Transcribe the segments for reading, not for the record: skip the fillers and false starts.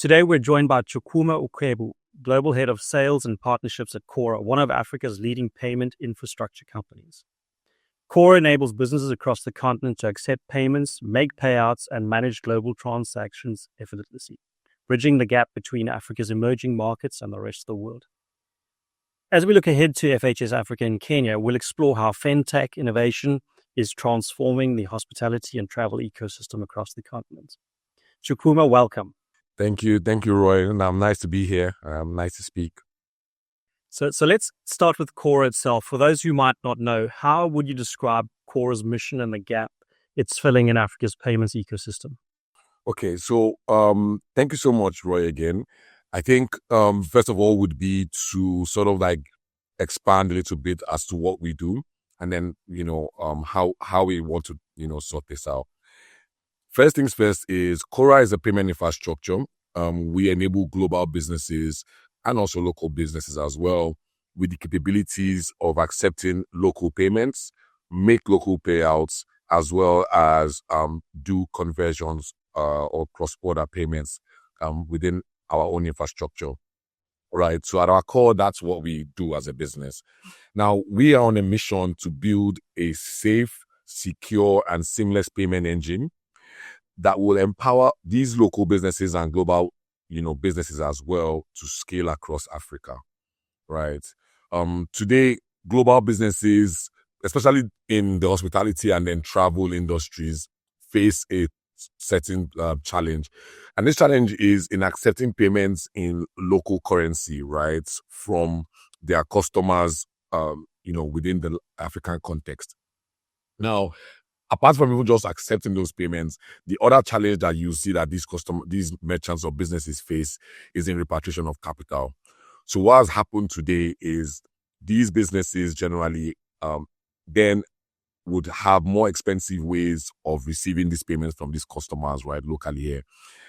Today, we're joined by Chukwuma Ukwebu, Global Head of Sales and Partnerships at Cora, one of Africa's leading payment infrastructure companies. Cora enables businesses across the continent to accept payments, make payouts, and manage global transactions effortlessly, bridging the gap between Africa's emerging markets and the rest of the world. As we look ahead to FHS Africa in Kenya, we'll explore how fintech innovation is transforming the hospitality and travel ecosystem across the continent. Chukwuma, welcome. Thank you, Roy. And nice to be here. Nice to speak. So let's start with Cora itself. For those who might not know, how would you describe Cora's mission and the gap it's filling in Africa's payments ecosystem? Okay, so thank you so much, Roy, again. I think first of all would be to sort of like expand a little bit as to what we do, and then how we want to sort this out. First things first is Cora is a payment infrastructure. We enable global businesses and also local businesses as well with the capabilities of accepting local payments, make local payouts, as well as do conversions or cross-border payments within our own infrastructure. Right. So at our core, that's what we do as a business. Now, we are on a mission to build a safe, secure, and seamless payment engine that will empower these local businesses and global, businesses as well to scale across Africa, right? Today, global businesses, especially in the hospitality and then travel industries, face a certain challenge. And this challenge is in accepting payments in local currency, right, from their customers, within the African context. Now, apart from even just accepting those payments, the other challenge that you see that these merchants or businesses face is in repatriation of capital. So what has happened today is these businesses generally then would have more expensive ways of receiving these payments from these customers, right, locally here.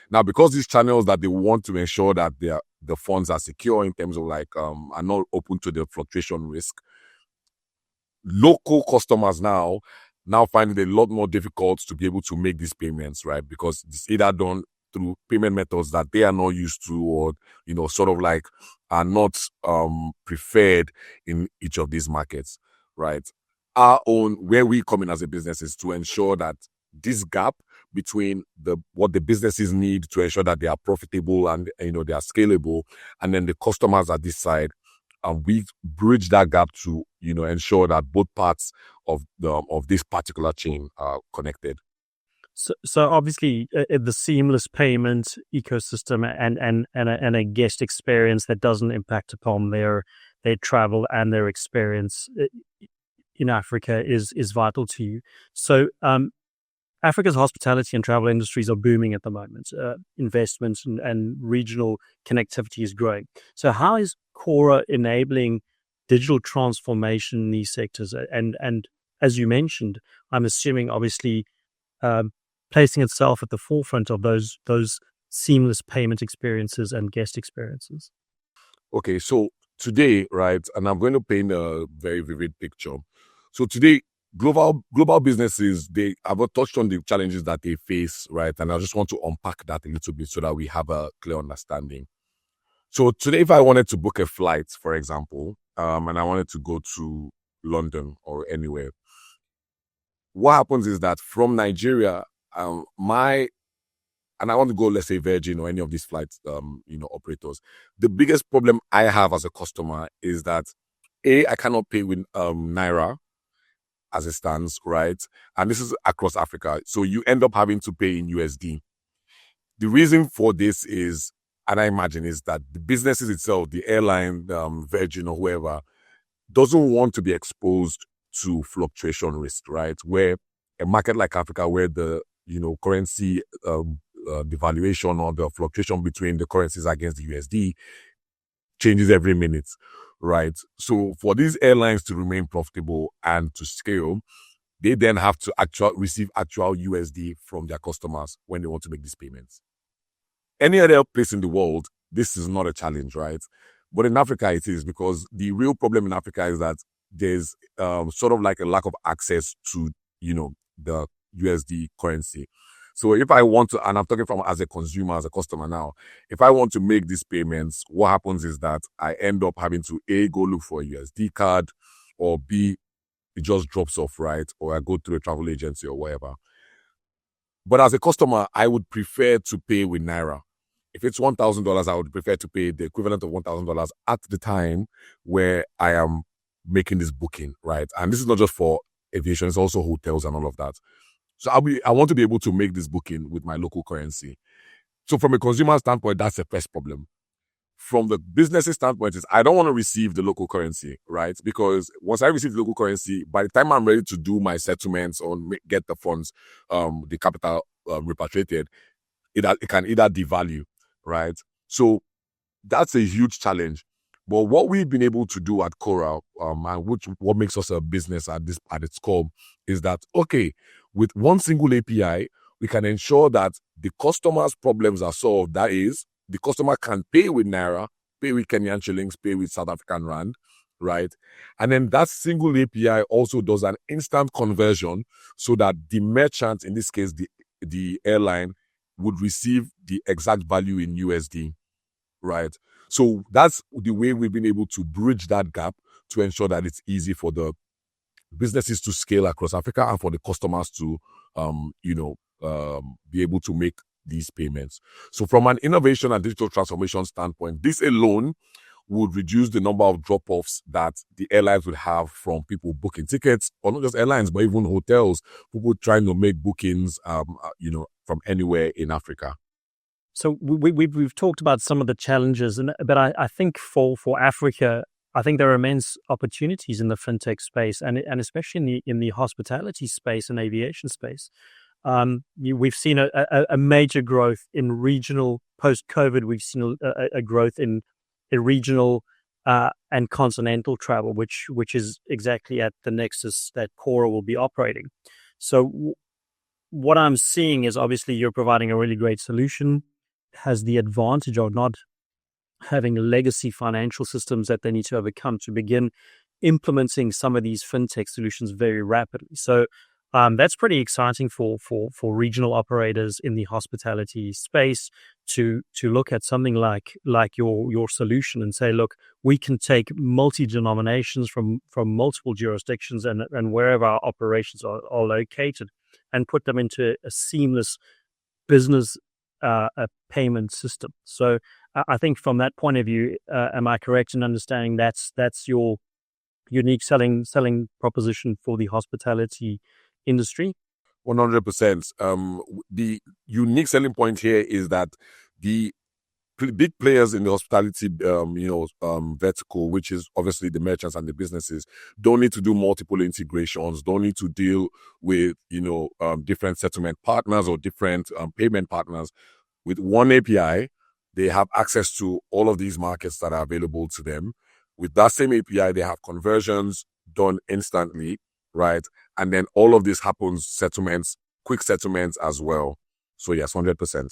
Now, because these channels that they want to ensure that the funds are secure in terms of are not open to the fluctuation risk, local customers now find it a lot more difficult to be able to make these payments, right? Because it's either done through payment methods that they are not used to or, are not preferred in each of these markets, right? Where we come in as a business is to ensure that this gap between what the businesses need to ensure that they are profitable and, they are scalable, and then the customers at this side, we bridge that gap to, ensure that both parts of this particular chain are connected. So obviously, the seamless payment ecosystem and a guest experience that doesn't impact upon their travel and their experience in Africa is vital to you. So Africa's hospitality and travel industries are booming at the moment. Investments and regional connectivity is growing. So how is Cora enabling digital transformation in these sectors? And as you mentioned, I'm assuming obviously placing itself at the forefront of those seamless payment experiences and guest experiences. Okay, so today, right, and I'm going to paint a very vivid picture. So today, global businesses, I've touched on the challenges that they face, right? And I just want to unpack that a little bit so that we have a clear understanding. So today, if I wanted to book a flight, for example, and I wanted to go to London or anywhere, what happens is that from Nigeria, and I want to go, let's say, Virgin or any of these flights, operators. The biggest problem I have as a customer is that I cannot pay with Naira as it stands, right? And this is across Africa. So you end up having to pay in USD. The reason for this is, and I imagine, is that the businesses itself, the airline, Virgin or whoever, doesn't want to be exposed to fluctuation risk, right? Where a market like Africa, where the currency devaluation or the fluctuation between the currencies against the USD changes every minute, right? So for these airlines to remain profitable and to scale, they then have to receive actual USD from their customers when they want to make these payments. Any other place in the world, this is not a challenge, right? But in Africa, it is, because the real problem in Africa is that there's sort of like a lack of access to, the USD currency. So if I want to, and I'm talking from as a consumer, as a customer now, if I want to make these payments, what happens is that I end up having to A, go look for a USD card, or B, it just drops off, right? Or I go through a travel agency or whatever. But as a customer, I would prefer to pay with Naira. If it's $1,000, I would prefer to pay the equivalent of $1,000 at the time where I am making this booking, right? And this is not just for aviation, it's also hotels and all of that. So I want to be able to make this booking with my local currency. So from a consumer standpoint, that's the first problem. From the business standpoint, is I don't want to receive the local currency, right? Because once I receive the local currency, by the time I'm ready to do my settlements or get the funds, the capital repatriated, it can either devalue, right? So that's a huge challenge. But what we've been able to do at Cora, and what makes us a business at its core, is that okay, with one single API, we can ensure that the customer's problems are solved. That is, the customer can pay with Naira, pay with Kenyan shillings, pay with South African rand, right? And then that single API also does an instant conversion so that the merchant, in this case, the airline, would receive the exact value in USD, right? So that's the way we've been able to bridge that gap to ensure that it's easy for the businesses to scale across Africa and for the customers to, be able to make these payments. So from an innovation and digital transformation standpoint, this alone would reduce the number of drop-offs that the airlines would have from people booking tickets, or not just airlines, but even hotels, people trying to make bookings, from anywhere in Africa. So we've talked about some of the challenges, but I think for Africa, I think there are immense opportunities in the fintech space, and especially in the hospitality space and aviation space. We've seen a major growth in regional post-COVID. We've seen a growth in regional and continental travel, which is exactly at the nexus that Cora will be operating. So what I'm seeing is obviously you're providing a really great solution, has the advantage of not having legacy financial systems that they need to overcome to begin implementing some of these fintech solutions very rapidly. So that's pretty exciting for regional operators in the hospitality space to look at something like your solution and say, look, we can take multi-denominations from multiple jurisdictions and wherever our operations are located and put them into a seamless business a payment system. So I think from that point of view, am I correct in understanding that's your unique selling proposition for the hospitality industry? 100%. The unique selling point here is that the big players in the hospitality, vertical, which is obviously the merchants and the businesses, don't need to do multiple integrations, don't need to deal with, different settlement partners or different payment partners. With one API, they have access to all of these markets that are available to them. With that same API, they have conversions done instantly, right? And then all of this happens, quick settlements as well. So yes, 100%.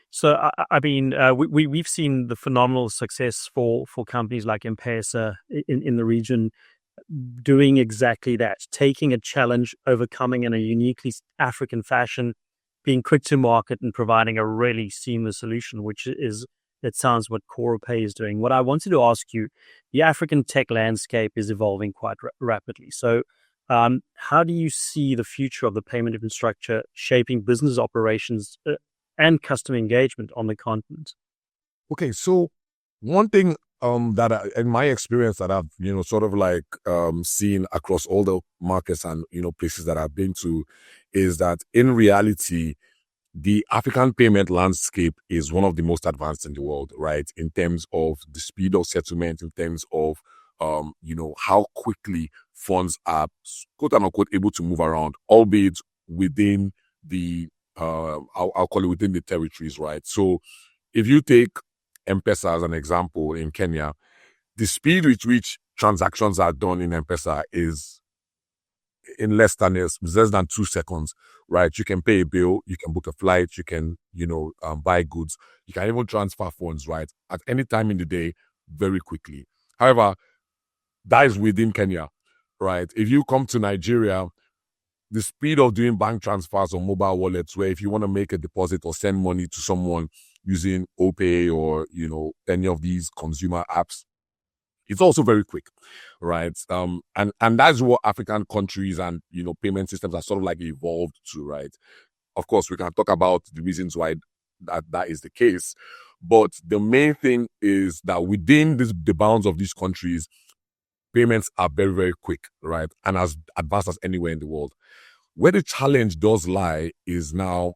So I mean, we've seen the phenomenal success for companies like M-Pesa in the region doing exactly that, taking a challenge, overcoming in a uniquely African fashion, being quick to market and providing a really seamless solution, which is, it sounds what CoraPay is doing. What I wanted to ask you, the African tech landscape is evolving quite rapidly. So how do you see the future of the payment infrastructure shaping business operations and customer engagement on the continent? Okay, so one thing that in my experience that I've seen across all the markets and places that I've been to is that in reality the African payment landscape is one of the most advanced in the world, right? In terms of the speed of settlement, in terms of how quickly funds are quote unquote able to move around, albeit within the I'll call it within the territories, right? So if you take M-Pesa as an example in Kenya, the speed with which transactions are done in M-Pesa is in less than 2 seconds, right? You can pay a bill, you can book a flight, you can, buy goods, you can even transfer funds, right? At any time in the day, very quickly. However, that is within Kenya, right? If you come to Nigeria, the speed of doing bank transfers or mobile wallets, where if you want to make a deposit or send money to someone using OPay or, any of these consumer apps, it's also very quick, right? And that's what African countries and, payment systems are sort of like evolved to, right? Of course, we can talk about the reasons why that is the case. But the main thing is that within the bounds of these countries, payments are very, very quick, right? And as advanced as anywhere in the world. Where the challenge does lie is now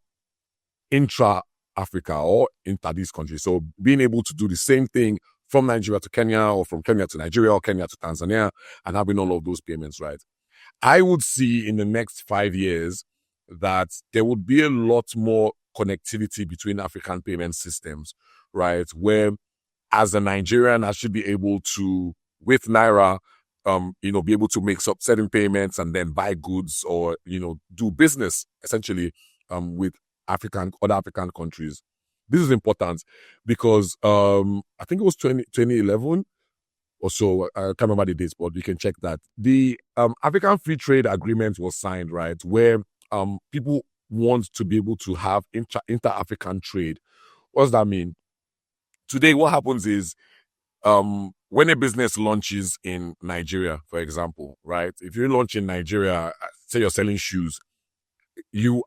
intra Africa or inter these countries. So being able to do the same thing from Nigeria to Kenya or from Kenya to Nigeria or Kenya to Tanzania and having all of those payments, right? I would see in the next 5 years that there would be a lot more connectivity between African payment systems, right? Where as a Nigerian, I should be able to, with Naira, be able to make certain payments and then buy goods or, do business essentially, with other African countries. This is important because, I think it was 2011 or so. I can't remember the dates, but you can check that. The, African Free Trade Agreement was signed, right? Where, people want to be able to have inter-African trade. What does that mean? Today, what happens is, when a business launches in Nigeria, for example, right? If you launch in Nigeria, say you're selling shoes, you're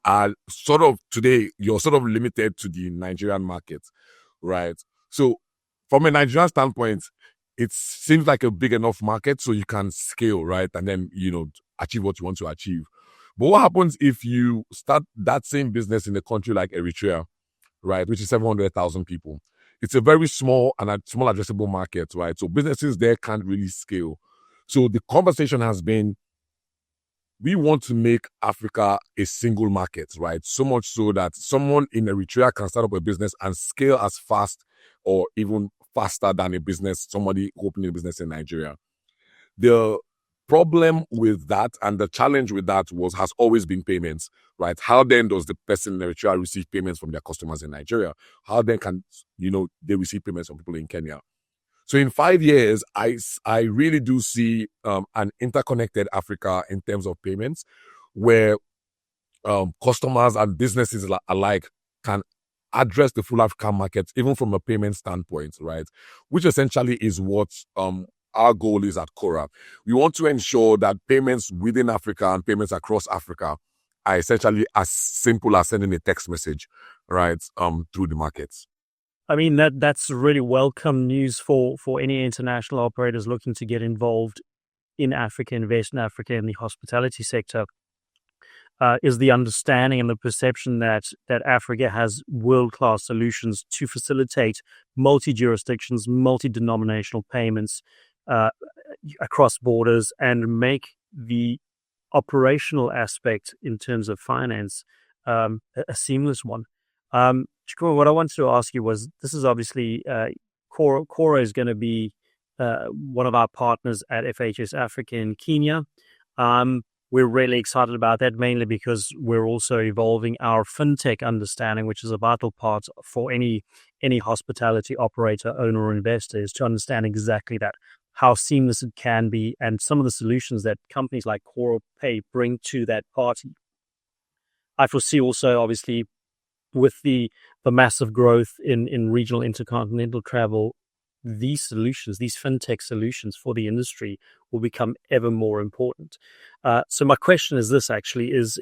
sort of limited to the Nigerian market, right? So from a Nigerian standpoint, it seems like a big enough market so you can scale, right? And then, achieve what you want to achieve. But what happens if you start that same business in a country like Eritrea, right, which is 700,000 people? It's a very small addressable market, right? So businesses there can't really scale. So the conversation has been, we want to make Africa a single market, right? So much so that someone in Eritrea can start up a business and scale as fast or even faster than somebody opening a business in Nigeria. The problem with that and the challenge with that has always been payments, right? How then does the person in Eritrea receive payments from their customers in Nigeria? How then can, they receive payments from people in Kenya? So in 5 years, I really do see an interconnected Africa in terms of payments, where customers and businesses alike can address the full African market, even from a payment standpoint, right? Which essentially is what our goal is at Cora. We want to ensure that payments within Africa and payments across Africa are essentially as simple as sending a text message, right, through the markets. I mean, that's really welcome news for any international operators looking to get involved in Africa, invest in Africa in the hospitality sector. Is the understanding and the perception that Africa has world-class solutions to facilitate multi-jurisdictions, multi-denominational payments across borders and make the operational aspect in terms of finance a seamless one. Chikuma, what I wanted to ask you was, this is obviously, Cora is going to be one of our partners at FHS Africa in Kenya. We're really excited about that, mainly because we're also evolving our fintech understanding, which is a vital part for any hospitality operator, owner, or investor, is to understand exactly that, how seamless it can be, and some of the solutions that companies like Cora Pay bring to that party. I foresee also, obviously, with the massive growth in regional intercontinental travel, these solutions, these fintech solutions for the industry will become ever more important. So my question is this, actually, is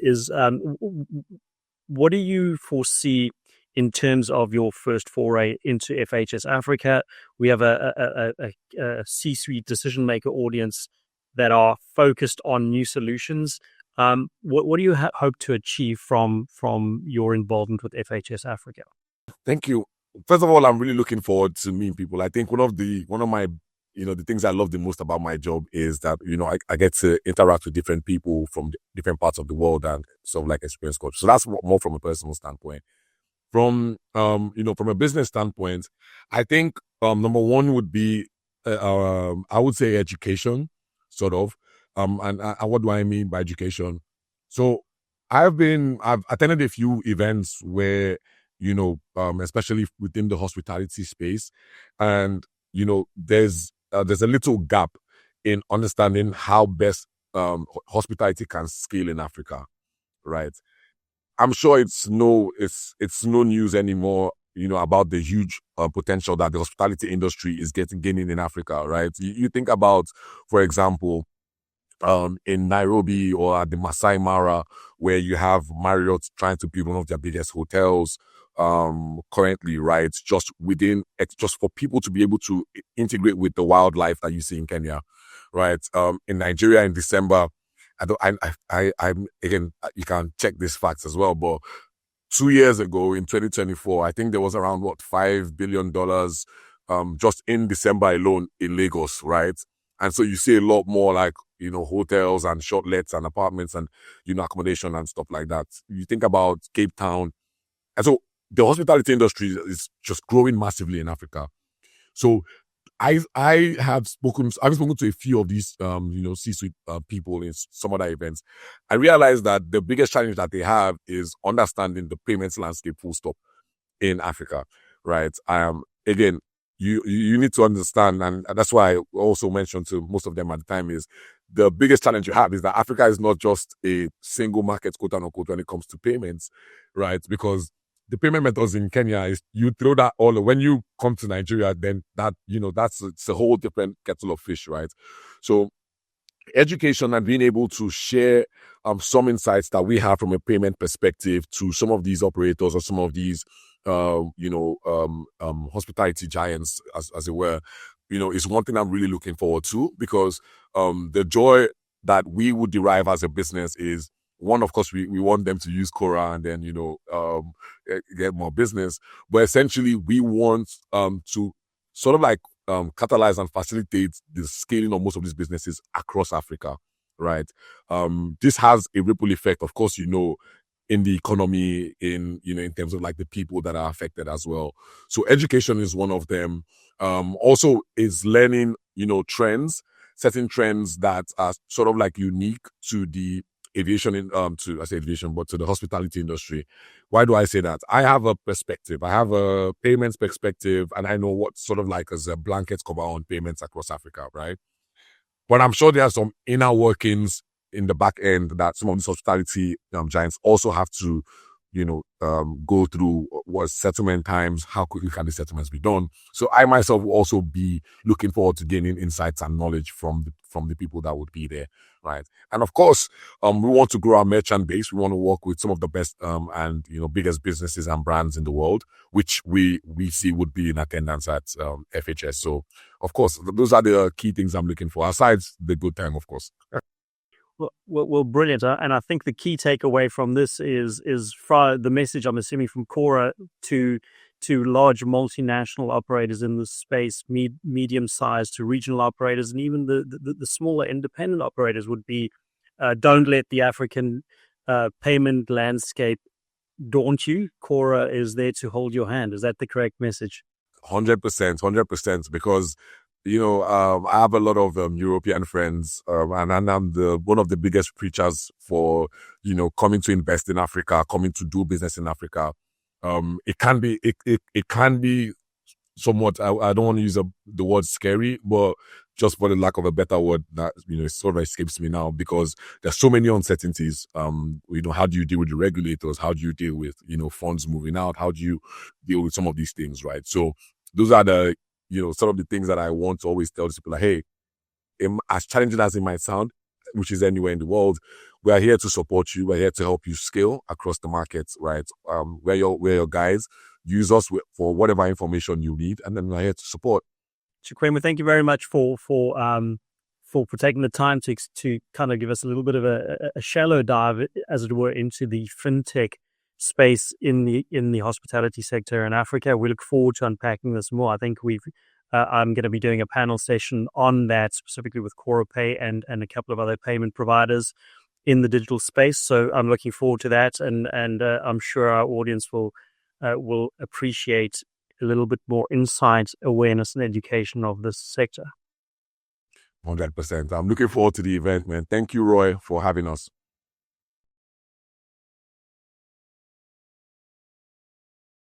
what do you foresee in terms of your first foray into FHS Africa? We have a C-suite decision maker audience that are focused on new solutions. What do you hope to achieve from your involvement with FHS Africa? Thank you. First of all, I'm really looking forward to meeting people. I think one of my, the things I love the most about my job is that, I get to interact with different people from different parts of the world and sort of like experience culture. So that's more from a personal standpoint. From, from a business standpoint, I think, number one would be, I would say education, sort of. And what do I mean by education? So I've attended a few events where, especially within the hospitality space, and there's a little gap in understanding how best hospitality can scale in Africa. right? I'm sure it's no news anymore, about the huge potential that the hospitality industry is gaining in Africa, right? You think about, for example, in Nairobi or at the Masai Mara, where you have Marriott trying to build one of their biggest hotels currently, right? Just for people to be able to integrate with the wildlife that you see in Kenya, right? In Nigeria in December, I don't, I'm again, you can check these facts as well, but 2 years ago in 2024, I think there was around $5 billion just in December alone in Lagos, right? And so you see a lot more like, hotels and short lets and apartments and, accommodation and stuff like that. You think about Cape Town. And so the hospitality industry is just growing massively in Africa. So I've spoken to a few of these, C-suite people in some other events. I realized that the biggest challenge that they have is understanding the payments landscape full stop in Africa, right? Again, you need to understand, and that's why I also mentioned to most of them at the time is the biggest challenge you have is that Africa is not just a single market, quote unquote, when it comes to payments, right? Because the payment methods in Kenya is you throw that all when you come to Nigeria, then it's a whole different kettle of fish, right? So education and being able to share some insights that we have from a payment perspective to some of these operators or some of these hospitality giants, as it were, is one thing I'm really looking forward to, because the joy that we would derive as a business is, one, of course, we want them to use Cora and then, get more business. But essentially, we want to sort of like catalyze and facilitate the scaling of most of these businesses across Africa, right? This has a ripple effect, of course, in the economy, in terms of like the people that are affected as well. So education is one of them. Also is learning, certain trends that are sort of like unique to the aviation but to the hospitality industry. Why do I say that? I have a perspective. I have a payments perspective, and I know what sort of like as a blanket cover on payments across Africa, right? But I'm sure there are some inner workings in the back end that some of these hospitality giants also have to, go through. What settlement times, how quickly can the settlements be done? So I myself will also be looking forward to gaining insights and knowledge from the people that would be there, right? And of course, we want to grow our merchant base. We want to work with some of the best and biggest businesses and brands in the world, which we see would be in attendance at FHS. So of course, those are the key things I'm looking for, aside the good time, of course. Well, brilliant. And I think the key takeaway from this is from the message, I'm assuming, from Cora to large multinational operators in the space, medium-sized to regional operators, and even the smaller independent operators would be, don't let the African payment landscape daunt you. Cora is there to hold your hand. Is that the correct message? 100%, because I have a lot of European friends, and I'm one of the biggest preachers for coming to invest in Africa, coming to do business in Africa. It can be somewhat. I don't want to use the word scary, but just for the lack of a better word, that it sort of escapes me now, because there's so many uncertainties. How do you deal with the regulators? How do you deal with funds moving out? How do you deal with some of these things, right? So those are the some of the things that I want to always tell people, like, hey, as challenging as it might sound, which is anywhere in the world, we are here to support you. We're here to help you scale across the markets, right? We're your guys. Use us for whatever information you need, and then we're here to support. Chikwema, thank you very much for taking the time to kind of give us a little bit of a shallow dive, as it were, into the fintech space in the hospitality sector in Africa. We look forward to unpacking this more. I think I'm going to be doing a panel session on that, specifically with CoraPay and a couple of other payment providers in the digital space. So I'm looking forward to that, and I'm sure our audience will appreciate a little bit more insight, awareness, and education of this sector. 100%. I'm looking forward to the event, man. Thank you, Roy, for having us.